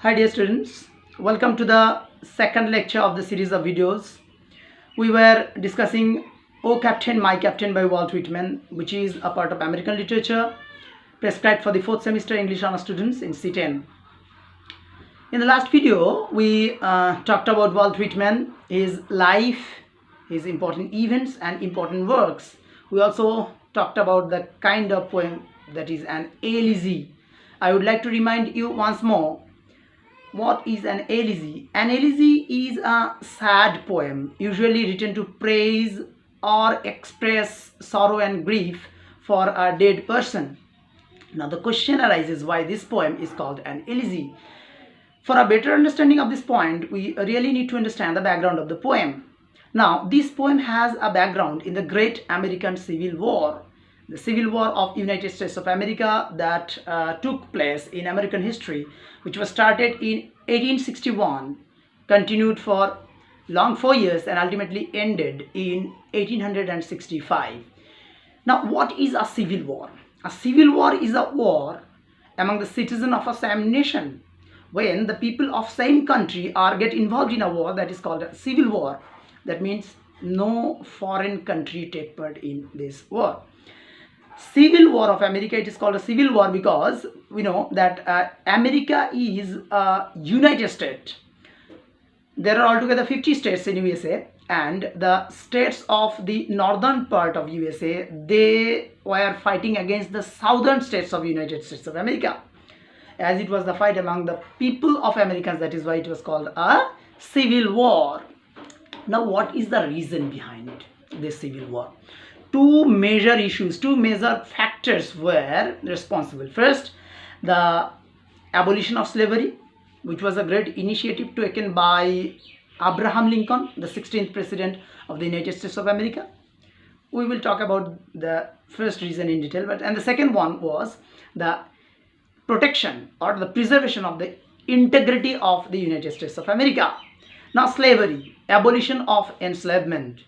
Hi dear students, welcome to the second lecture of the series of videos. We were discussing O Captain, My Captain by Walt Whitman, which is a part of American literature prescribed for the 4th semester English honors students in C10. In the last video, we talked about Walt Whitman, his life, his important events and important works. We also talked about the kind of poem that is an elegy. I would like to remind you once more, what is an elegy? An elegy is a sad poem, usually written to praise or express sorrow and grief for a dead person. Now the question arises why this poem is called an elegy. For a better understanding of this point, we really need to understand the background of the poem. Now, this poem has a background in the Great American Civil War, the Civil War of United States of America that took place in American history, which was started in 1861, continued for long 4 years and ultimately ended in 1865. Now, what is a civil war? A civil war is a war among the citizens of a same nation. When the people of same country get involved in a war, that is called a civil war. That means no foreign country take part in this war. Civil War of America, it is called a civil war because we know that America is a United States. There are altogether 50 states in USA, and the states of the northern part of USA, they were fighting against the southern states of United States of America. As it was the fight among the people of Americans, that is why it was called a civil war. Now, what is the reason behind this civil war? Two major issues, two major factors were responsible. First, the abolition of slavery, which was a great initiative taken by Abraham Lincoln, the 16th president of the United States of America. We will talk about the first reason in detail, and the second one was the protection or the preservation of the integrity of the United States of America. Now, slavery, abolition of enslavement.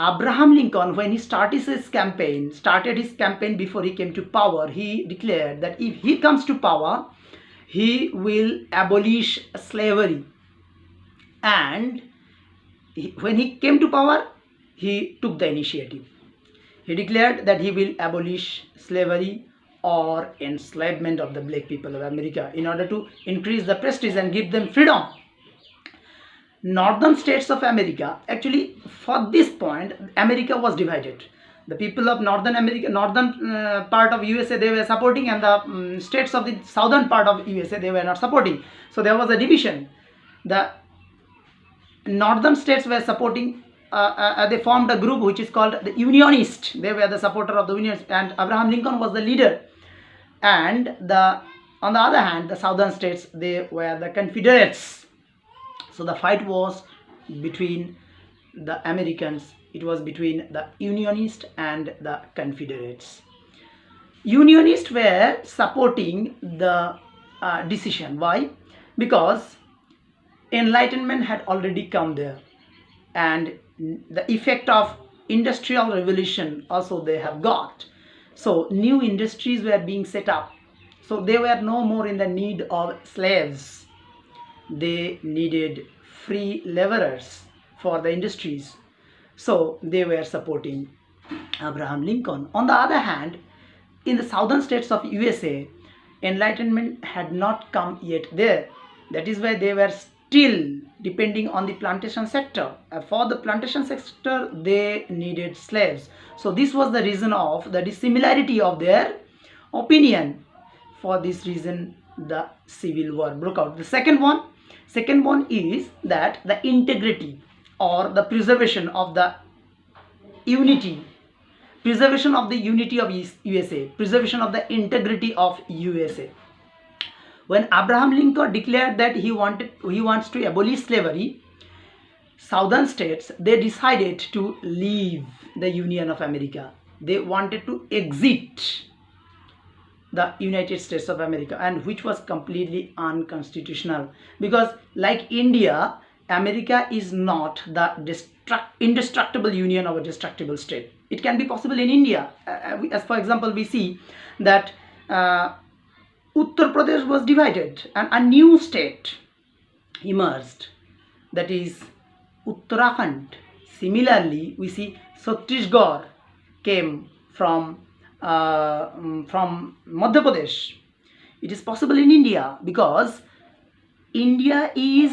Abraham Lincoln, when he started his campaign before he came to power, he declared that if he comes to power, he will abolish slavery. And when he came to power, he took the initiative. He declared that he will abolish slavery or enslavement of the black people of America in order to increase the prestige and give them freedom. Northern states of America, actually for this point, America was divided. The people of northern America, northern part of USA, they were supporting, and the states of the southern part of USA, they were not supporting. So there was a division. The northern states were supporting, they formed a group which is called the Unionists. They were the supporter of the Unions, and Abraham Lincoln was the leader. And on the other hand, the southern states, they were the Confederates. So the fight was between the Americans, it was between the Unionists and the Confederates. Unionists were supporting the decision. Why? Because enlightenment had already come there, and the effect of industrial revolution also they have got. So new industries were being set up. So they were no more in the need of slaves. They needed free laborers for the industries. So they were supporting Abraham Lincoln. On the other hand, in the southern states of USA, enlightenment had not come yet there. That is why they were still depending on the plantation sector. For the plantation sector, they needed slaves. So this was the reason of the dissimilarity of their opinion. For this reason, the civil war broke out. The second one is that the integrity or the preservation of the unity, preservation of the unity of USA, preservation of the integrity of USA. When Abraham Lincoln declared that he wants to abolish slavery, southern states, they decided to leave the Union of America. They wanted to exit the United States of America, and which was completely unconstitutional, because like India, America is not the indestructible union of a destructible state. It can be possible in India. As for example, we see that Uttar Pradesh was divided and a new state emerged, that is Uttarakhand. Similarly, we see Chhattisgarh came from Madhya Pradesh. It is possible in India because India is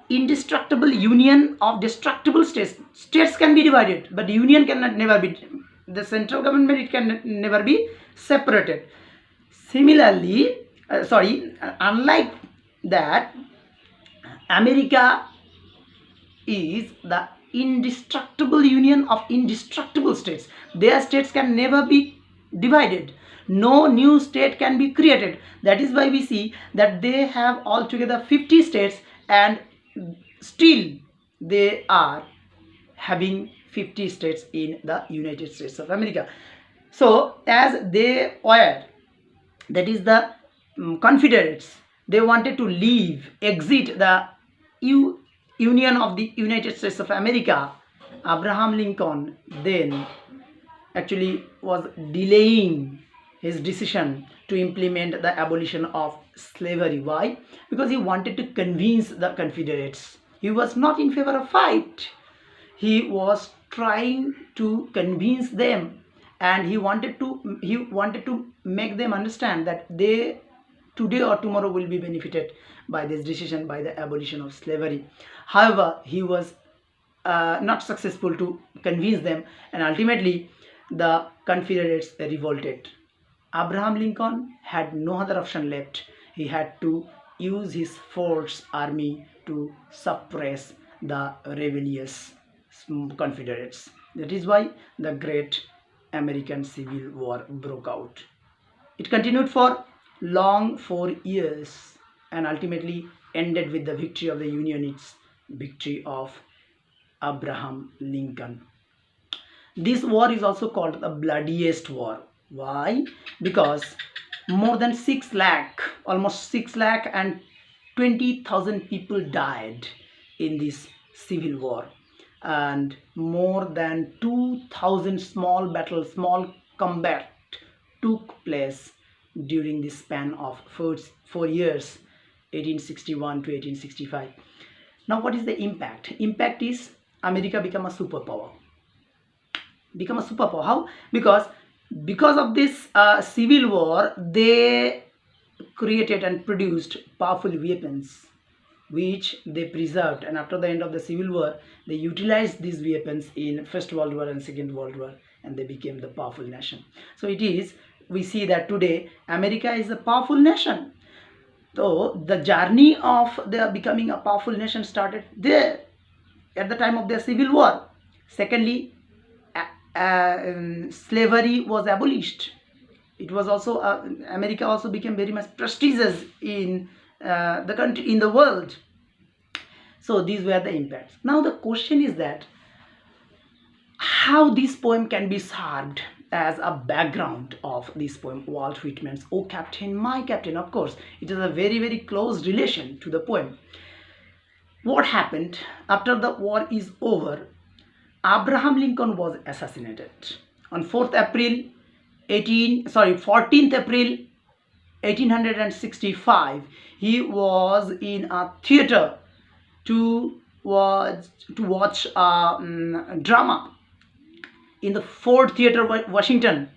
indestructible union of destructible states. States can be divided, but union cannot never be. The central government, it can never be separated. Similarly, unlike that, America is the indestructible union of indestructible states. Their states can never be divided. No new state can be created. That is why we see that they have altogether 50 states, and still they are having 50 states in the United States of America. So as they were, that is the Confederates, they wanted to leave, exit the Union of the United States of America. Abraham Lincoln then actually was delaying his decision to implement the abolition of slavery. Why? Because he wanted to convince the Confederates. He was not in favor of fight. He was trying to convince them, and he wanted to make them understand that they today or tomorrow will be benefited by this decision, by the abolition of slavery. However, he was not successful to convince them, and ultimately the Confederates revolted. Abraham Lincoln had no other option left. He had to use his force army to suppress the rebellious Confederates. That is why the great American Civil War broke out. It continued for long 4 years and ultimately ended with the victory of the Unionists, victory of Abraham Lincoln. This war is also called the bloodiest war. Why? Because more than 6 lakh, almost 6 lakh and 20,000 people died in this civil war, and more than 2,000 small battles, small combat took place during this span of 4 years, 1861 to 1865. Now what is the impact? Impact is America became a superpower. How? Because of this civil war, they created and produced powerful weapons which they preserved, and after the end of the civil war they utilized these weapons in First World War and Second World War, and they became the powerful nation. So we see that today America is a powerful nation. So the journey of their becoming a powerful nation started there at the time of their civil war. Secondly, slavery was abolished. It was also America also became very much prestigious in the country, in the world. So these were the impacts. Now the question is that how this poem can be served as a background of this poem, Walt Whitman's "O Captain, My Captain." Of course, it is a very, very close relation to the poem. What happened after the war is over? Abraham Lincoln was assassinated on 14th April 1865. He was in a theater to watch a drama in the Ford Theater, Washington.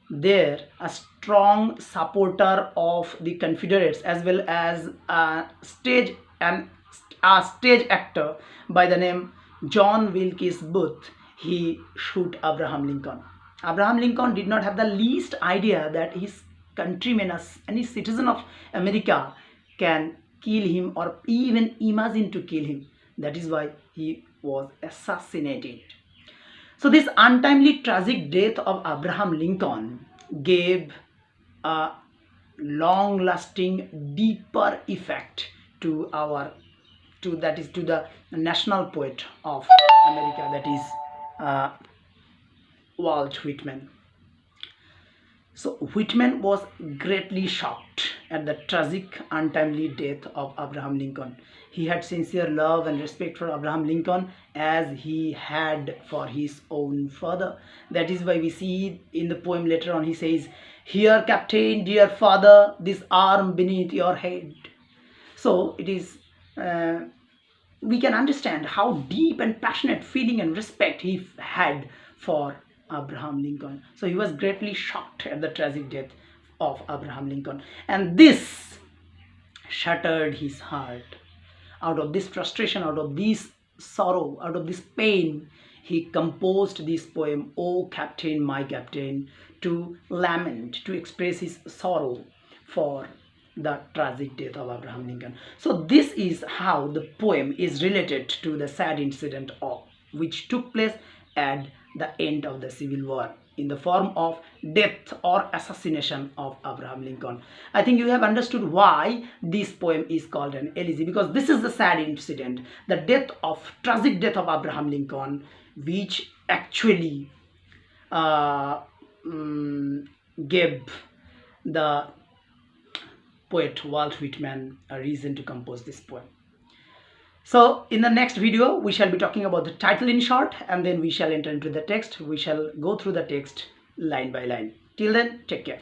There, a strong supporter of the Confederates as well as a stage actor by the name John Wilkes Booth, he shoot Abraham Lincoln. Abraham Lincoln did not have the least idea that his countrymen, any citizen of America, can kill him or even imagine to kill him. That is why he was assassinated. So this untimely tragic death of Abraham Lincoln gave a long-lasting, deeper effect to the national poet of America, that is Walt Whitman. So Whitman was greatly shocked at the tragic, untimely death of Abraham Lincoln. He had sincere love and respect for Abraham Lincoln as he had for his own father. That is why we see in the poem later on he says, Here, Captain, dear father, this arm beneath your head. So it is, we can understand how deep and passionate feeling and respect he had for Abraham Lincoln. So he was greatly shocked at the tragic death of Abraham Lincoln, and this shattered his heart. Out of this frustration, out of this sorrow, out of this pain, he composed this poem, "O Captain, my Captain," to lament, to express his sorrow for the tragic death of Abraham Lincoln. So this is how the poem is related to the sad incident which took place at the end of the Civil War in the form of death or assassination of Abraham Lincoln. I think you have understood why this poem is called an elegy, because this is the sad incident, the tragic death of Abraham Lincoln, which actually gave the poet Walt Whitman a reason to compose this poem. So in the next video, we shall be talking about the title in short, and then we shall enter into the text. We shall go through the text line by line. Till then, take care.